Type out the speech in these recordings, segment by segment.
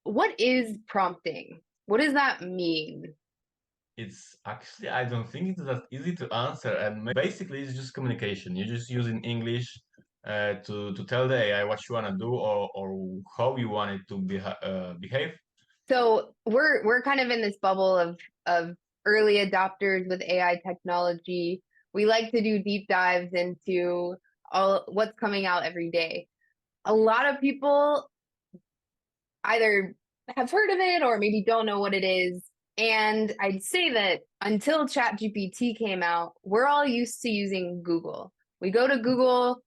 what is prompting? What does that mean? It's actually, I don't think it's that easy to answer. And basically, it's just communication. You're just using English to tell the AI what you want to do or how you want it to behave. So we're kind of in this bubble of early adopters with AI technology. We like to do deep dives into all what's coming out every day. A lot of people either have heard of it or maybe don't know what it is. And I'd say that until ChatGPT came out, we're all used to using Google. We go to Google,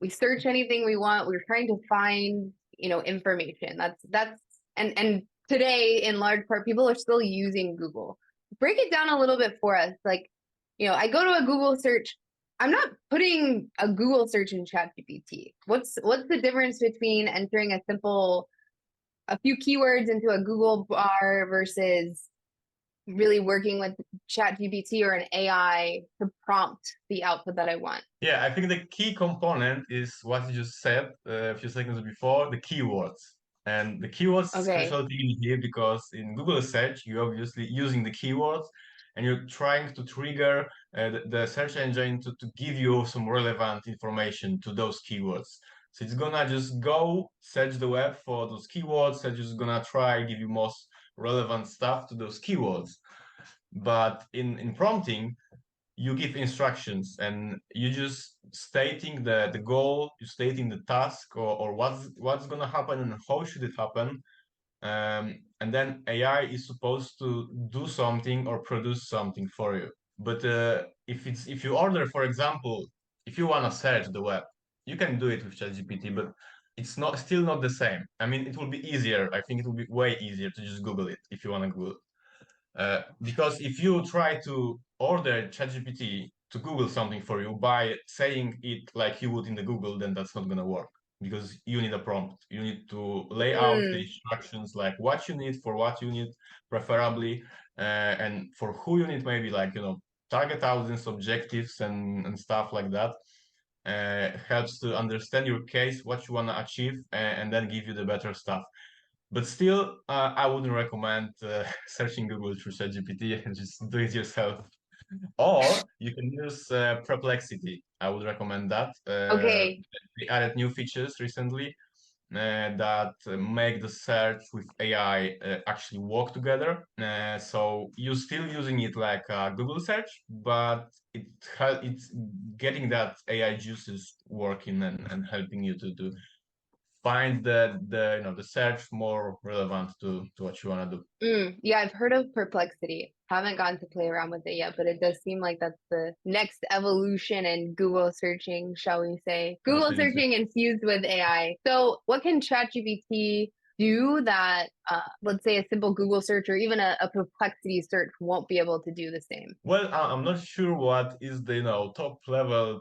we search anything we want. We're trying to find, information. That's and today in large part people are still using Google. Break it down a little bit for us. Like, I go to a Google search. I'm not putting a Google search in ChatGPT. What's the difference between entering a few keywords into a Google bar versus really working with ChatGPT or an AI to prompt the output that I want? Yeah, I think the key component is what you just said a few seconds before, the keywords. And the keywords Okay. specialty in here because in Google search, you're obviously using the keywords and you're trying to trigger the search engine to give you some relevant information to those keywords. So it's gonna just go search the web for those keywords and just gonna try give you most relevant stuff to those keywords. But in prompting, you give instructions and you just stating the goal, you stating the task or what's gonna happen and how should it happen. And then AI is supposed to do something or produce something for you. But if you order, for example, if you wanna search the web, you can do it with ChatGPT, but it's not still not the same. I mean, it will be easier. I think it will be way easier to just Google it if you wanna Google. Because if you try to order ChatGPT to Google something for you by saying it like you would in the Google, then that's not going to work because you need a prompt. You need to lay out the Mm. instructions like what you need for what you need, preferably, and for who you need, maybe like, target audience objectives and stuff like that. Helps to understand your case, what you want to achieve, and then give you the better stuff. But still, I wouldn't recommend searching Google through ChatGPT and just do it yourself. Or you can use Perplexity. I would recommend that. Okay. They added new features recently that make the search with AI actually work together. So you're still using it like Google search, but it's getting that AI juices working and helping you to find the search more relevant to what you want to do. Yeah, I've heard of Perplexity. Haven't gotten to play around with it yet, but it does seem like that's the next evolution in Google searching, shall we say. Google Definitely. searching infused with AI. So, what can ChatGPT do that, let's say, a simple Google search or even a Perplexity search won't be able to do the same? Well, I'm not sure what is the top level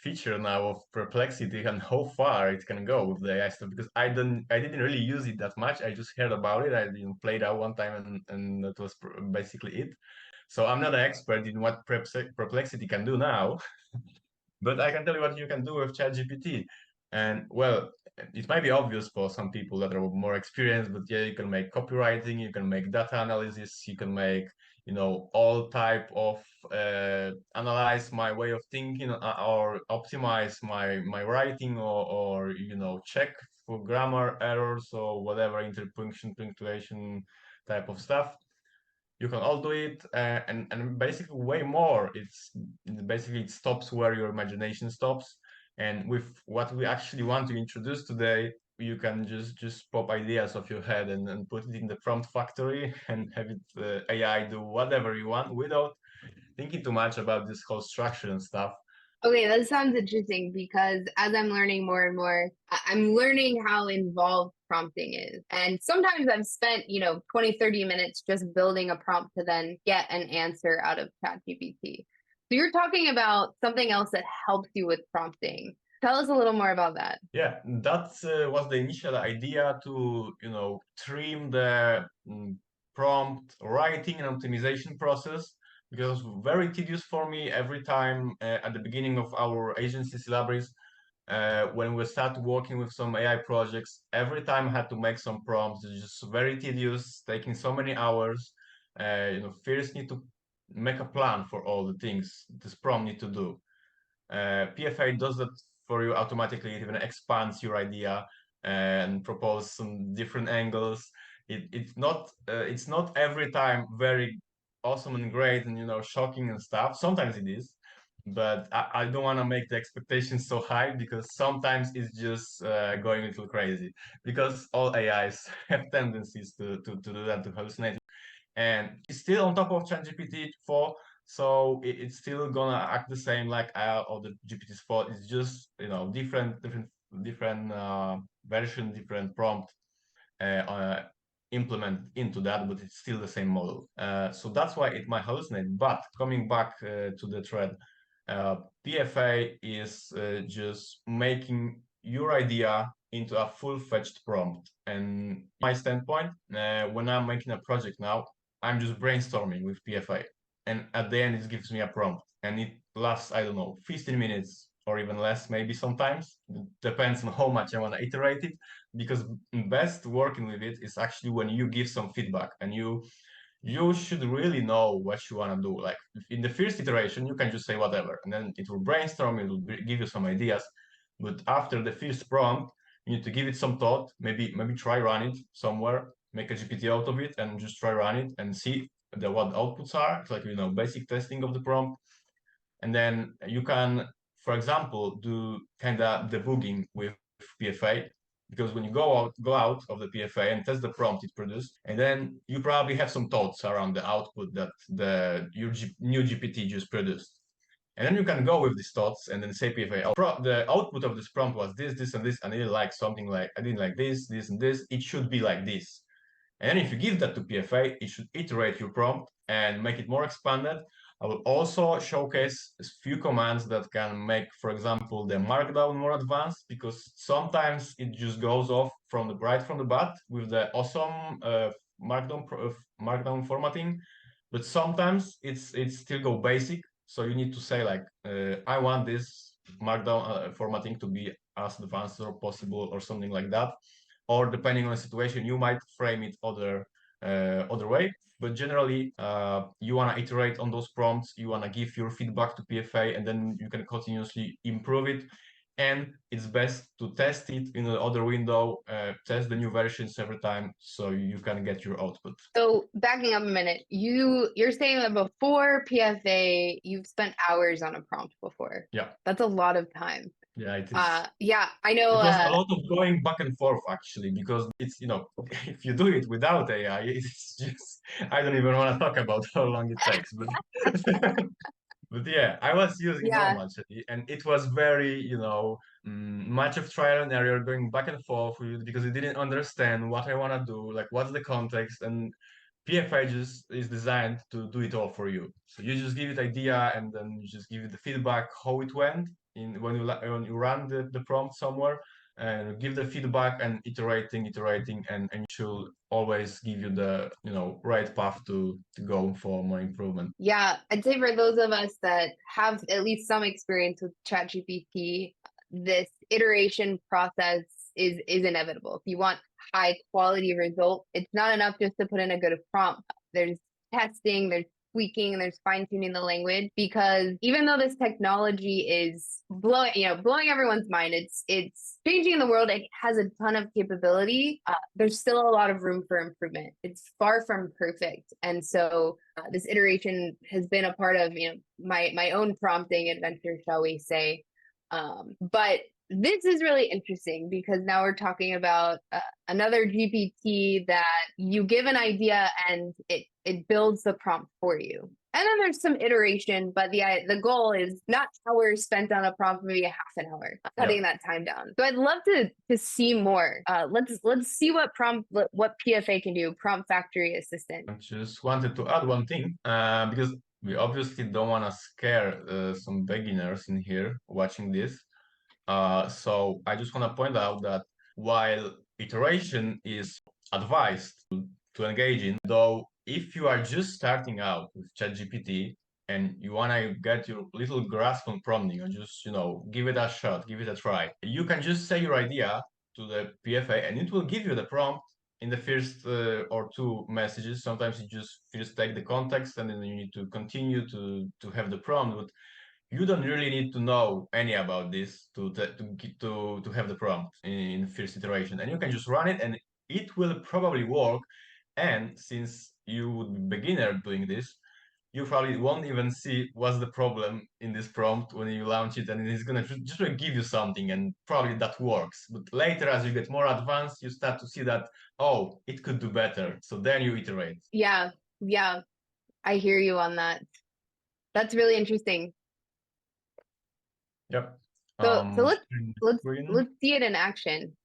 feature now of Perplexity and how far it can go with the AI stuff because I didn't really use it that much. I just heard about it. I didn't play that one time and that was basically it. So I'm not an expert in what Perplexity can do now, but I can tell you what you can do with ChatGPT. And well, it might be obvious for some people that are more experienced, but yeah, you can make copywriting, you can make data analysis, you can make, all type of analyze my way of thinking or optimize my writing or check for grammar errors or whatever punctuation type of stuff. You can all do it and basically way more. It's basically it stops where your imagination stops. And with what we actually want to introduce today, you can just pop ideas off your head and put it in the prompt factory and have it AI do whatever you want without thinking too much about this whole structure and stuff. Okay, that sounds interesting because as I'm learning more and more, I'm learning how involved prompting is. And sometimes I've spent, 20, 30 minutes just building a prompt to then get an answer out of ChatGPT. So you're talking about something else that helps you with prompting. Tell us a little more about that. Yeah, that was the initial idea to, trim the prompt writing and optimization process because it was very tedious for me every time at the beginning of our agency's libraries. when we started working with some AI projects, every time I had to make some prompts. It's just very tedious, taking so many hours. First need to make a plan for all the things this prompt need to do. PFA does that for you automatically. It even expands your idea and propose some different angles. It's not every time very awesome and great and shocking and stuff. Sometimes it is, but I don't want to make the expectations so high, because sometimes it's just going a little crazy, because all AIs have tendencies to do that, to hallucinate. And it's still on top of ChatGPT 4, so it's still gonna act the same like or the GPT's 4. It's just different version, different prompt implement into that, but it's still the same model. So that's why it might hallucinate. But coming back to the thread, PFA is just making your idea into a full-fledged prompt. And my standpoint, when I'm making a project now, I'm just brainstorming with PFA. And at the end, it gives me a prompt. And it lasts, I don't know, 15 minutes or even less, maybe sometimes. It depends on how much I want to iterate it. Because best working with it is actually when you give some feedback, and you should really know what you want to do. Like in the first iteration, you can just say whatever, and then it will brainstorm, it will give you some ideas. But after the first prompt, you need to give it some thought, maybe try run it somewhere, make a GPT out of it, and just try run it and see what outputs are. It's like, basic testing of the prompt. And then you can, for example, do kind of debugging with PFA, because when you go out of the PFA and test the prompt it produced, and then you probably have some thoughts around the output that your new GPT just produced. And then you can go with these thoughts and then say PFA, the output of this prompt was this, and this, and I didn't like something, like I didn't like this, and this. It should be like this. And then if you give that to PFA, it should iterate your prompt and make it more expanded. I will also showcase a few commands that can make, for example, the markdown more advanced, because sometimes it just goes off right from the bat with the awesome markdown formatting, but sometimes it still go basic. So you need to say like, I want this markdown formatting to be as advanced as possible, or something like that. Or depending on the situation, you might frame it other way. But generally, you want to iterate on those prompts, you want to give your feedback to PFA, and then you can continuously improve it. And it's best to test it in the other window, test the new versions every time, so you can get your output. So backing up a minute, you're saying that before PFA, you've spent hours on a prompt before. Yeah. That's a lot of time. Yeah, it is. Yeah, I know. It was a lot of going back and forth, actually, because it's, if you do it without AI, it's just, I don't even want to talk about how long it takes. But but yeah, I was using normal actually, and it was very, much of trial and error, going back and forth with it, because it didn't understand what I want to do, like what's the context. And PFA just is designed to do it all for you. So you just give it idea, and then you just give it the feedback how it went when you run the prompt somewhere, and give the feedback, and iterating, and it should always give you the right path to go for more improvement. Yeah, I'd say for those of us that have at least some experience with ChatGPT, this iteration process is inevitable. If you want high quality result, it's not enough just to put in a good prompt. There's testing, there's tweaking, and there's fine tuning the language, because even though this technology is blowing everyone's mind, it's changing the world. It has a ton of capability. There's still a lot of room for improvement. It's far from perfect, and so this iteration has been a part of my own prompting adventure, shall we say? But this is really interesting, because now we're talking about another GPT that you give an idea and it builds the prompt for you. And then there's some iteration, but the goal is not hours spent on a prompt, maybe a half an hour, cutting that time down. So I'd love to see more. Let's see what PFA can do. Prompt Factory Assistant. I just wanted to add one thing, because we obviously don't want to scare some beginners in here watching this. So I just want to point out that while iteration is advised to engage in, though if you are just starting out with ChatGPT, and you want to get your little grasp on prompting, or just, give it a shot, give it a try. You can just say your idea to the PFA and it will give you the prompt in the first or two messages. Sometimes you just first take the context and then you need to continue to have the prompt, but you don't really need to know any about this to have the prompt in first iteration, and you can just run it and it will probably work. And since you would be beginner doing this, you probably won't even see what's the problem in this prompt when you launch it, and it's gonna just really give you something, and probably that works. But later, as you get more advanced, you start to see that, oh, it could do better. So then you iterate. Yeah, yeah, I hear you on that. That's really interesting. Yep. So let's Sharing the let's screen. let's see it in action.